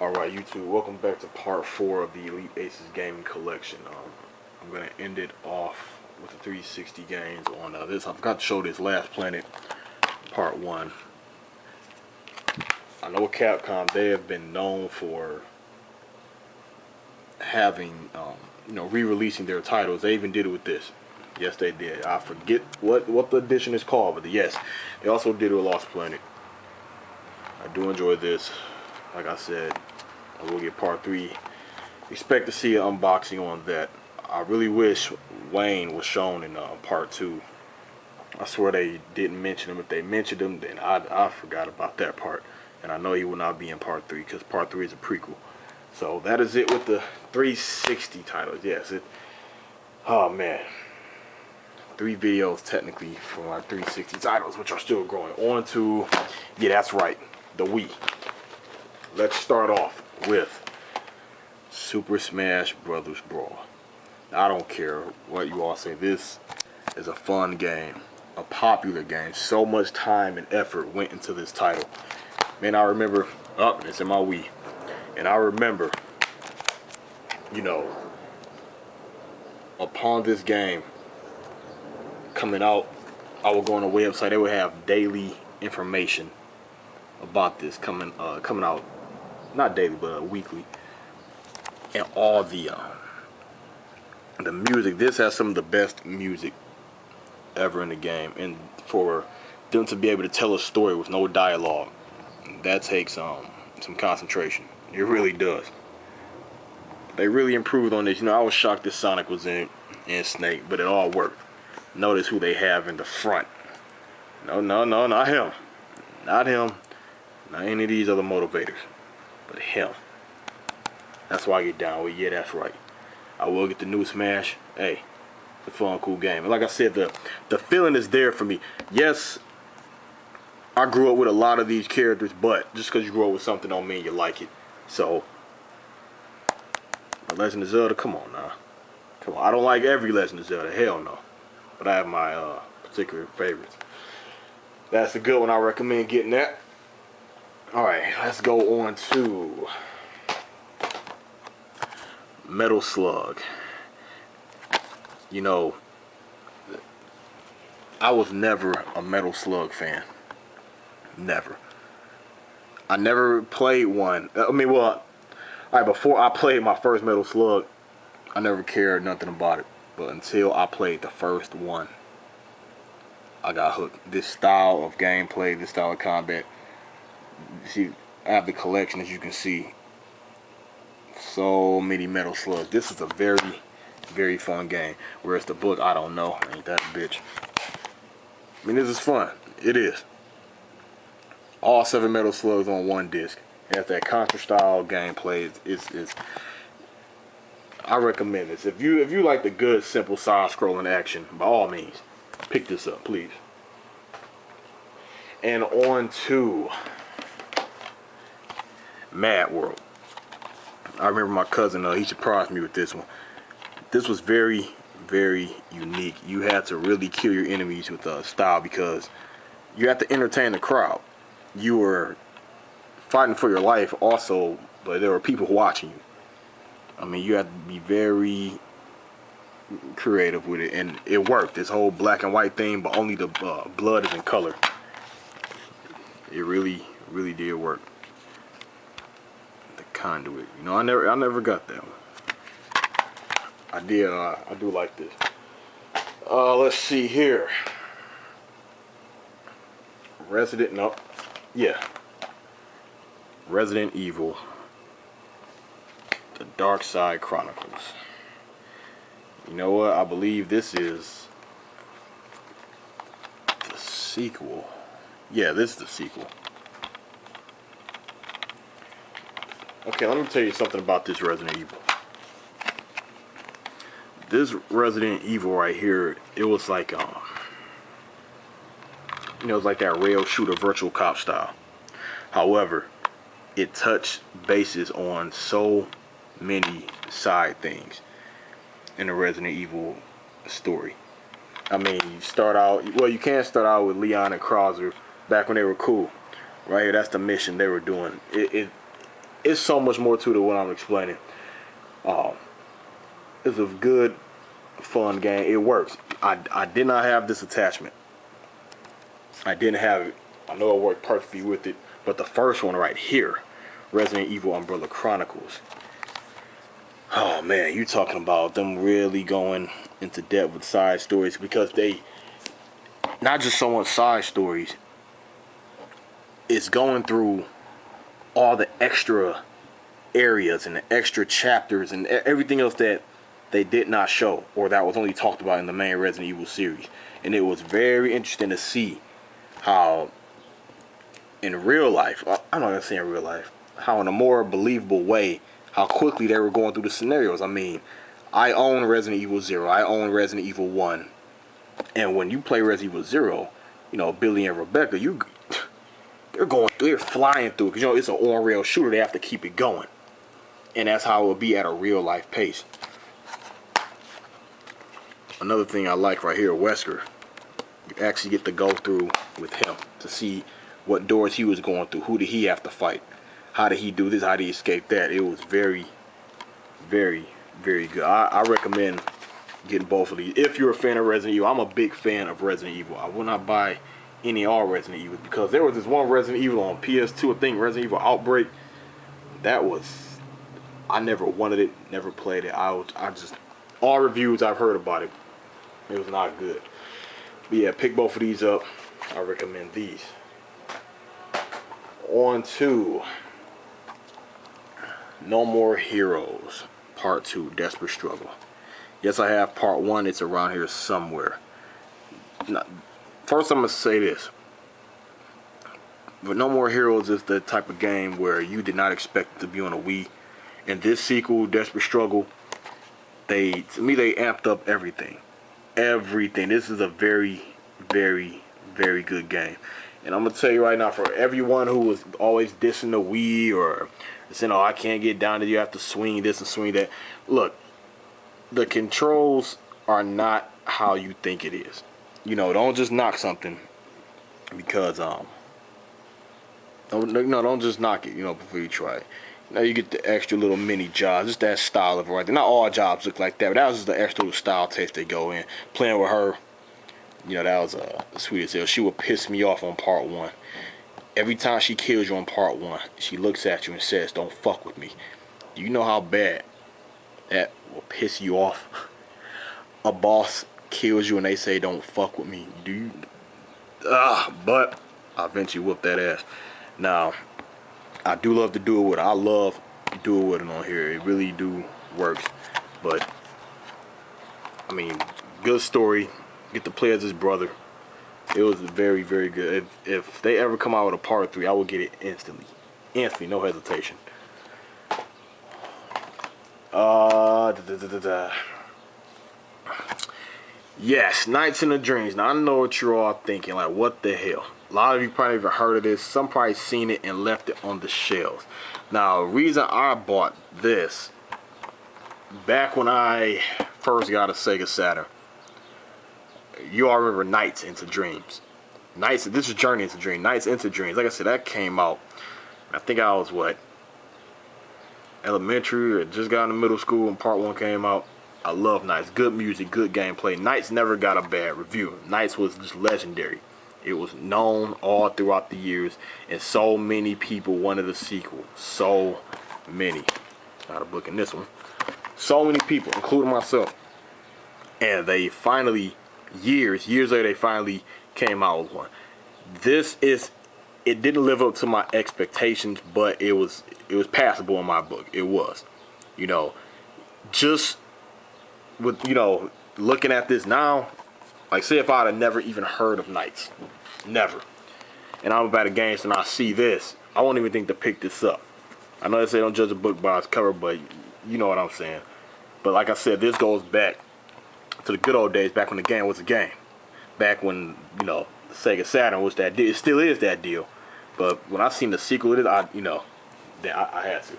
Alright YouTube, welcome back to part 4 of the Elite Aces gaming collection. I'm going to end it off with the 360 games on this. I forgot to show this Last Planet part 1. I know Capcom, they have been known for having, re-releasing their titles. They even did it with this. Yes, they did. I forget what the edition is called, but yes, they also did it with Lost Planet. I do enjoy this. Like I said, I will get part 3. Expect to see an unboxing on that. I really wish Wayne was shown in part 2. I swear they didn't mention him. If they mentioned him, then I forgot about that part. And I know he will not be in part 3 because part 3 is a prequel. So that is it with the 360 titles. Yes, oh man. 3 videos technically for my 360 titles, which are still growing. On to, yeah, that's right, the Wii. Let's start off with Super Smash Bros. Brawl. I don't care what you all say. This is a fun game, a popular game. So much time and effort went into this title. Man, I remember, it's in my Wii. And I remember, upon this game coming out, I would go on a website. They would have daily information about this coming out. Not daily, but weekly. And all the music. This has some of the best music ever in the game. And for them to be able to tell a story with no dialogue, that takes some concentration. It really does. They really improved on this. I was shocked that Sonic was in Snake, but it all worked. Notice who they have in the front. No, not him. Not him. Not any of these other motivators. But him. That's why I get down with. Yeah, that's right. I will get the new Smash. Hey, it's a fun, cool game. And like I said, the feeling is there for me. Yes, I grew up with a lot of these characters, but just because you grew up with something don't mean you like it. So, Legend of Zelda, come on now. Come on. I don't like every Legend of Zelda. Hell no. But I have my particular favorites. That's a good one. I recommend getting that. Alright, let's go on to Metal Slug. I was never a Metal Slug fan. Never. I never played one. Before I played my first Metal Slug, I never cared nothing about it. But until I played the first one, I got hooked. This style of gameplay, this style of combat. See, I have the collection, as you can see. So many Metal Slugs. This is a very, very fun game. Whereas the book, I don't know. Ain't that a bitch? I mean, this is fun. It is. All 7 Metal Slugs on one disc. It has that Contra style gameplay. I recommend this. If you like the good, simple side-scrolling action, by all means, pick this up, please. And on to MadWorld. I remember my cousin, he surprised me with this one. This was very, very unique. You had to really kill your enemies with style because you had to entertain the crowd. You were fighting for your life also, but there were people watching you. I mean, you had to be very creative with it, and it worked. This whole black and white thing, but only the blood is in color. It really, really did work. The conduit, I never got that one. I did. I do like this. Let's see here. Resident Evil. The Dark Side Chronicles. You know what? I believe this is the sequel. Yeah, this is the sequel. Okay, let me tell you something about this Resident Evil. This Resident Evil right here, it was like it was like that rail shooter virtual cop style. However, it touched bases on so many side things in the Resident Evil story. I mean, you can start out with Leon and Krauser back when they were cool. Right here, that's the mission they were doing. it's so much more to it than what I'm explaining. It's a good, fun game. It works. I did not have this attachment. I didn't have it. I know it worked perfectly with it, but the first one right here, Resident Evil Umbrella Chronicles. Oh man, you talking about them really going into depth with side stories, because they, not just so much side stories, it's going through all the extra areas and the extra chapters and everything else that they did not show, or that was only talked about in the main Resident Evil series. And it was very interesting to see how in real life, I'm not gonna say in real life, how in a more believable way, how quickly they were going through the scenarios. I mean, I own Resident Evil 0, I own Resident Evil 1, and when you play Resident Evil 0, you know, Billy and Rebecca, they're flying through it, because you know it's an on-rail shooter. They have to keep it going, and that's how it would be at a real-life pace. Another thing I like right here, Wesker, you actually get to go through with him to see what doors he was going through. Who did he have to fight? How did he do this? How did he escape that? It was very, very, very good. I recommend getting both of these. If you're a fan of Resident Evil, I'm a big fan of Resident Evil. I will not buy any all Resident Evil, because there was this one Resident Evil on PS2, I think, Resident Evil Outbreak. That was, I never wanted it, never played it. I just, all reviews I've heard about it, it was not good. But yeah, pick both of these up. I recommend these. On to No More Heroes Part 2, Desperate Struggle. Yes, I have Part 1. It's around here somewhere. Now, first I'm going to say this. But No More Heroes is the type of game where you did not expect it to be on a Wii. And this sequel, Desperate Struggle, to me, they amped up everything. Everything. This is a very, very, very good game. And I'm going to tell you right now, for everyone who was always dissing the Wii or saying, oh, I can't get down to, you have to swing this and swing that. Look, the controls are not how you think it is. You know, don't just knock something because, don't just knock it, you know, before you try it. Now you get the extra little mini jobs, just that style of it right there. Not all jobs look like that, but that was just the extra little style taste they go in. Playing with her, you know, that was sweet as hell. She would piss me off on Part 1. Every time she kills you on Part 1, she looks at you and says, don't fuck with me. Do you know how bad that will piss you off? A boss kills you and they say, don't fuck with me. Do you? But I eventually whoop that ass. Now, I do love to do it with it. I love do it with it on here. It really do works. But, I mean, good story. Get to play as his brother. It was very, very good. If they ever come out with a Part 3, I will get it instantly. Instantly, no hesitation. Yes, Nights in the Dreams. Now, I know what you're all thinking. Like, what the hell? A lot of you probably even heard of this. Some probably seen it and left it on the shelves. Now, the reason I bought this, back when I first got a Sega Saturn, you all remember Nights into Dreams. This is Journey into Dreams. Nights into Dreams. Like I said, that came out, I think I was, what, elementary, or just got into middle school when Part 1 came out. I love Nights. Good music, good gameplay. Nights never got a bad review. Nights was just legendary. It was known all throughout the years, and so many people wanted a sequel. So many. Not a book in this one. So many people, including myself. And they finally, years later, they finally came out with one. It didn't live up to my expectations, but it was passable in my book. It was. You know, just with, you know, looking at this now, like, say if I'd have never even heard of Nights. Never. And I'm about to games and I see this, I won't even think to pick this up. I know they say don't judge a book by its cover, but you know what I'm saying. But like I said, this goes back to the good old days, back when the game was a game. Back when, you know, the Sega Saturn was that deal. It still is that deal. But when I seen the sequel of it, I had to.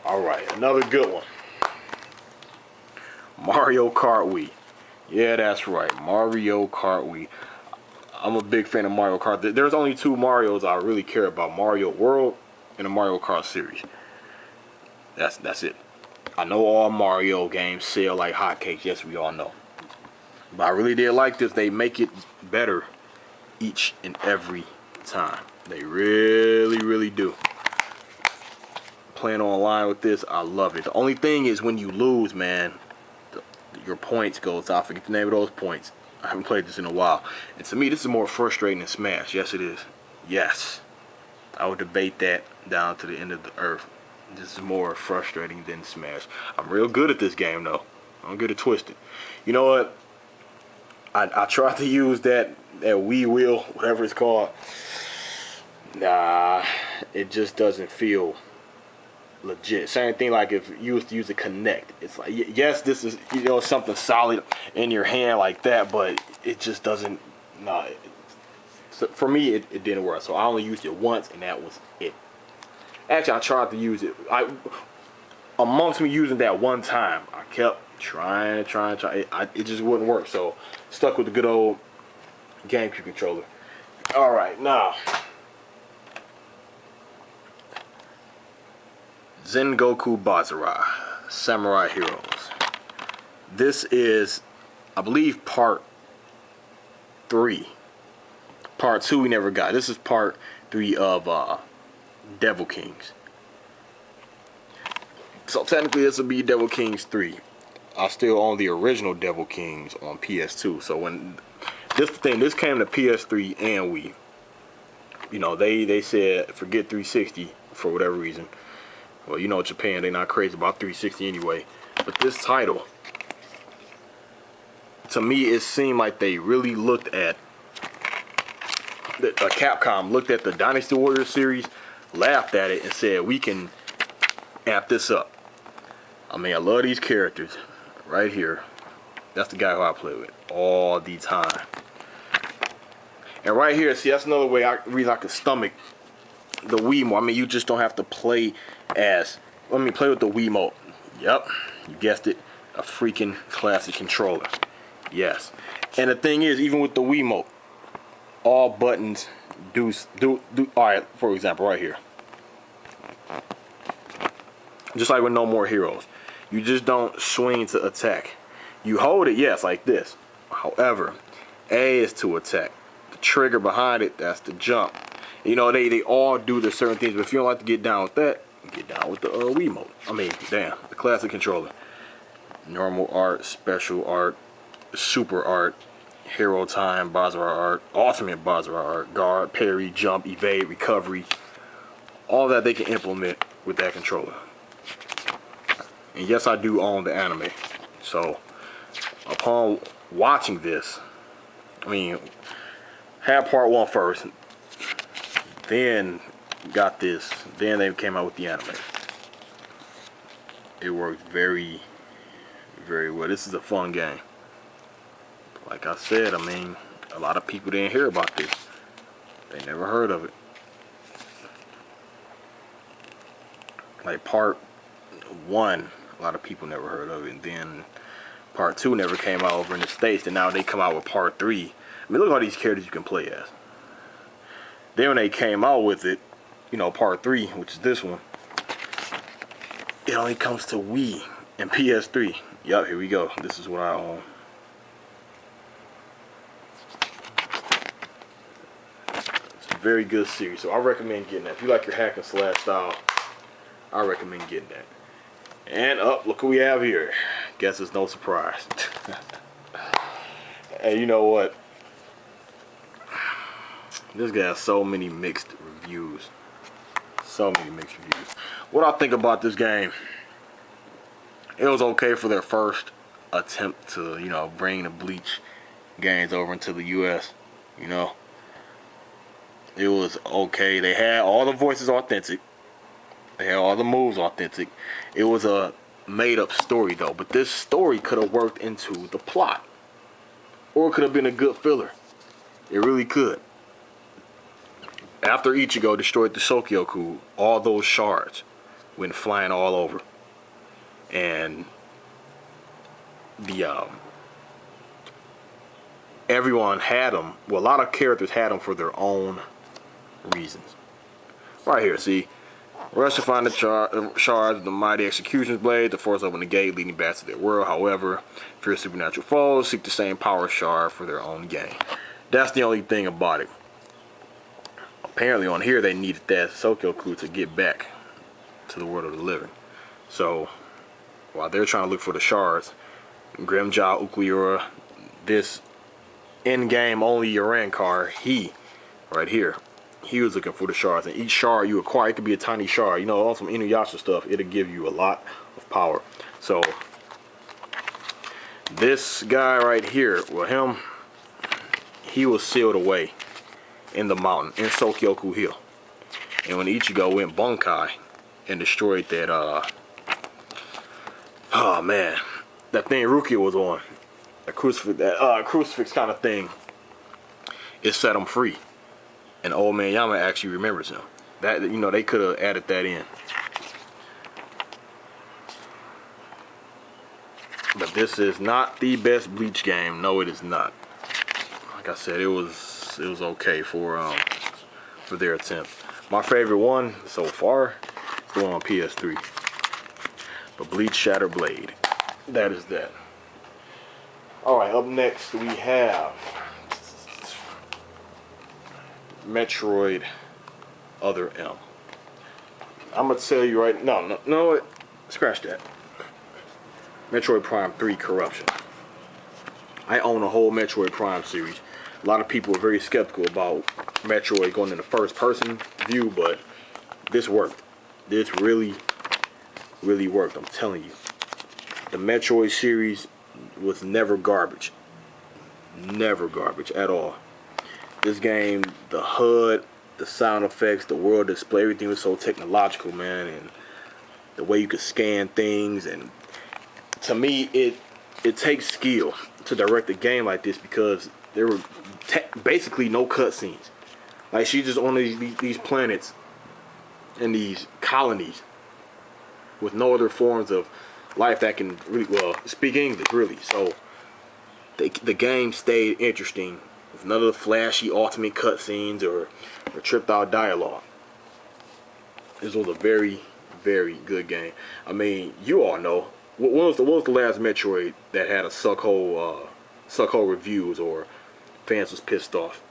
Alright, another good one. Mario Kart Wii. Yeah, that's right. Mario Kart Wii. I'm a big fan of Mario Kart. There's only 2 Marios I really care about: Mario World and the Mario Kart series. That's it. I know all Mario games sell like hotcakes. Yes, we all know. But I really did like this. They make it better each and every time. They really, really do. Playing online with this, I love it. The only thing is when you lose, man, your points goes. I forget the name of those points. I haven't played this in a while. And to me, this is more frustrating than Smash. Yes, it is. Yes. I would debate that down to the end of the earth. This is more frustrating than Smash. I'm real good at this game, though. I'm good at twisting. You know what? I tried to use that Wii wheel, whatever it's called. Nah, it just doesn't feel legit. Same thing like if you used to use a Kinect. It's like, yes, this is, you know, something solid in your hand like that, but it just doesn't. Nah. So for me, it didn't work. So I only used it once, and that was it. Actually, I tried to use it. Amongst me using that one time, I kept trying. It just wouldn't work. So stuck with the good old GameCube controller. All right, now Sengoku Basara, Samurai Heroes. This is, I believe, part 3. Part 2 we never got. This is part 3 of Devil Kings. So technically this will be Devil Kings 3. I still own the original Devil Kings on PS2. So when this came to PS3 and Wii. You know, they said forget 360 for whatever reason. Well, you know, Japan, they're not crazy about 360 anyway. But this title, to me, it seemed like they really looked at Capcom looked at the Dynasty Warriors series, laughed at it, and said, we can amp this up. I mean, I love these characters right here. That's the guy who I play with all the time. And right here, see, that's another reason I could stomach the Wiimote. I mean, you just don't have to play as, play with the Wiimote. Yep, you guessed it, a freaking classic controller. Yes. And the thing is, even with the Wiimote, all buttons do all right. For example, right here, just like with No More Heroes, you just don't swing to attack. You hold it, yes, like this. However, A is to attack. The trigger behind it, that's the jump. You know, they all do the certain things. But if you don't like to get down with that, get down with the Wiimote. I mean, damn, the classic controller. Normal art, special art, super art, hero time, Basara art, ultimate Basara art, guard, parry, jump, evade, recovery. All that they can implement with that controller. And yes, I do own the anime. So upon watching this, had part 1 first, then got this, then they came out with the anime. It works very, very well. This is a fun game. Like I said, a lot of people didn't hear about this. They never heard of it. Like part 1, a lot of people never heard of it. And then part 2 never came out over in the States. And now they come out with part 3. Look at all these characters you can play as. Then when they came out with it, you know, part 3, which is this one, it only comes to Wii and PS3. Yup, here we go. This is what I own. Very good series, so I recommend getting that. If you like your hack and slash style, I recommend getting that. And look who we have here. Guess it's no surprise. Hey, you know what? This guy has so many mixed reviews. So many mixed reviews. What I think about this game, it was okay for their first attempt to, you know, bring the Bleach games over into the US, you know. It was okay. They had all the voices authentic. They had all the moves authentic. It was a made-up story, though. But this story could have worked into the plot. Or it could have been a good filler. It really could. After Ichigo destroyed the Sengoku, all those shards went flying all over. And everyone had them. Well, a lot of characters had them for their own reasons. Right here, see? Rush to find the shards of the mighty executioner's blade to force open the gate leading back to their world. However, fierce supernatural foes seek the same power shard for their own gain. That's the only thing about it. Apparently on here they needed that Sengoku to get back to the world of the living. So while they're trying to look for the shards, Grimjaw Ukuyura, this in-game only Urankar, he right here, he was looking for the shards, and each shard you acquire, it could be a tiny shard, you know, on some Inuyasha stuff, it'll give you a lot of power. So this guy right here, well, him, he was sealed away in the mountain in Sokyoku Hill, and when Ichigo went Bunkai and destroyed that oh man, that thing Rukia was on, that crucifix kind of thing, it set him free. And Old Man Yama actually remembers him. That, you know, they could have added that in. But this is not the best Bleach game. No, it is not. Like I said, it was okay for their attempt. My favorite one so far is the one on PS3. But Bleach Shattered Blade. That is that. Alright, up next we have Metroid Other M. I'm gonna tell you right no, scratch that. Metroid Prime 3 Corruption. I own a whole Metroid Prime series. A lot of people are very skeptical about Metroid going in the first person view, but this worked. This really worked, I'm telling you. The Metroid series was never garbage. Never garbage at all. This game, the HUD, the sound effects, the world display, everything was so technological, man, and the way you could scan things, and to me, it takes skill to direct a game like this, because there were basically no cutscenes. Like, she's just on these planets and these colonies with no other forms of life that can really, well, speak English, really. So the game stayed interesting with none of the flashy ultimate cutscenes or tripped out dialogue. This was a very good game. I mean, you all know, what was the last Metroid that had a suckhole reviews or fans was pissed off?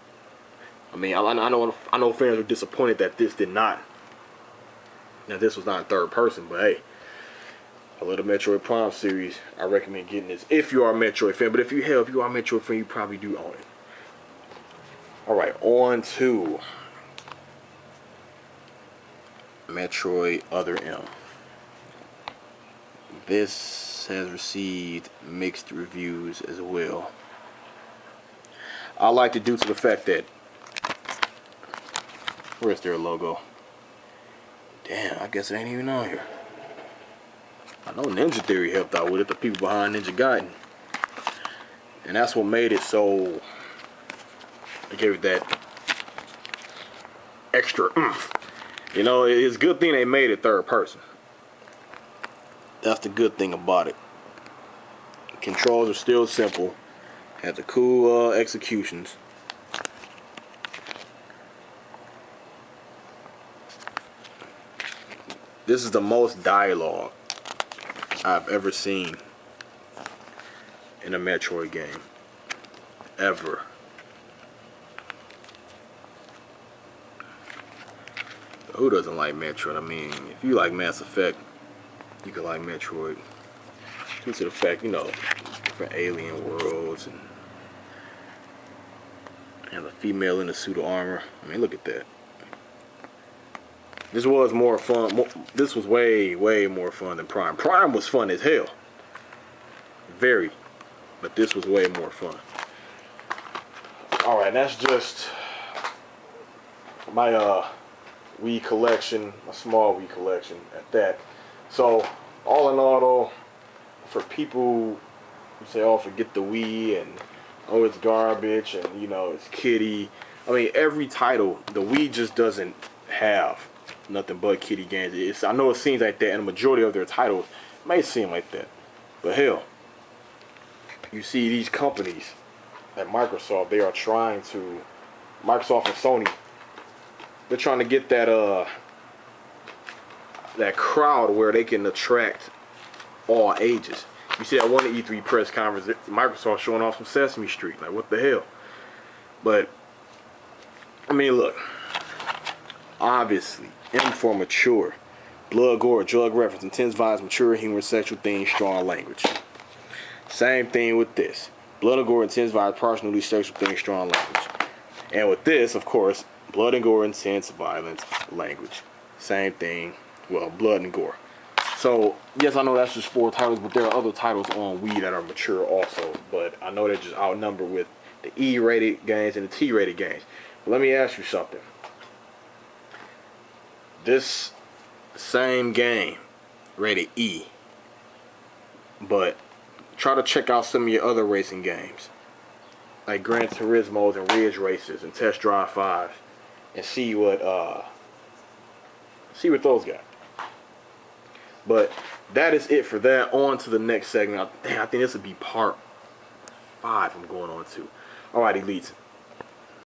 I mean, I know fans were disappointed that this did not. Now, this was not in third person, but hey, I love the Metroid Prime series. I recommend getting this if you are a Metroid fan. But if you are a Metroid fan, you probably do own it. Alright, on to Metroid Other M. This has received mixed reviews as well. I liked it due to the fact that, where's their logo? Damn, I guess it ain't even on here. I know Ninja Theory helped out with it, the people behind Ninja Gaiden. And that's what made it so, I gave it that extra oomph. You know, it's a good thing they made it third person. That's the good thing about it. Controls are still simple. Had the cool executions. This is the most dialogue I've ever seen in a Metroid game. Ever. Who doesn't like Metroid? I mean, if you like Mass Effect, you could like Metroid. Due to the fact, you know, different alien worlds and the female in the suit of armor. I mean, look at that. This was more fun. This was way more fun than Prime. Prime was fun as hell. Very. But this was way more fun. Alright, that's just my Wii collection, a small Wii collection at that. So, all in all though, for people who say, oh, forget the Wii and oh, it's garbage and, you know, it's kiddie. I mean, every title, the Wii just doesn't have nothing but kiddie games. I know it seems like that, and the majority of their titles may seem like that. But hell, you see these companies at Microsoft, they are trying to, Microsoft and Sony, they're trying to get that crowd where they can attract all ages. You see that one E3 press conference, Microsoft showing off some Sesame Street. Like, what the hell? But, I mean, look. Obviously, M for mature. Blood, gore, drug reference, intense vibes, mature humor, sexual themes, strong language. Same thing with this. Blood and gore, intense vibes, partially sexual themes, strong language. And with this, of course, blood and gore, intense violence, language. Same thing. Well, blood and gore. So, yes, I know that's just 4 titles, but there are other titles on Wii that are mature also. But I know they're just outnumbered with the E-rated games and the T-rated games. But let me ask you something. This same game, rated E, but try to check out some of your other racing games, like Gran Turismo's and Ridge Races and Test Drive 5, and see what those got. But that is it for that. On to the next segment. I think this would be part 5 I'm going on to. Alright, elites.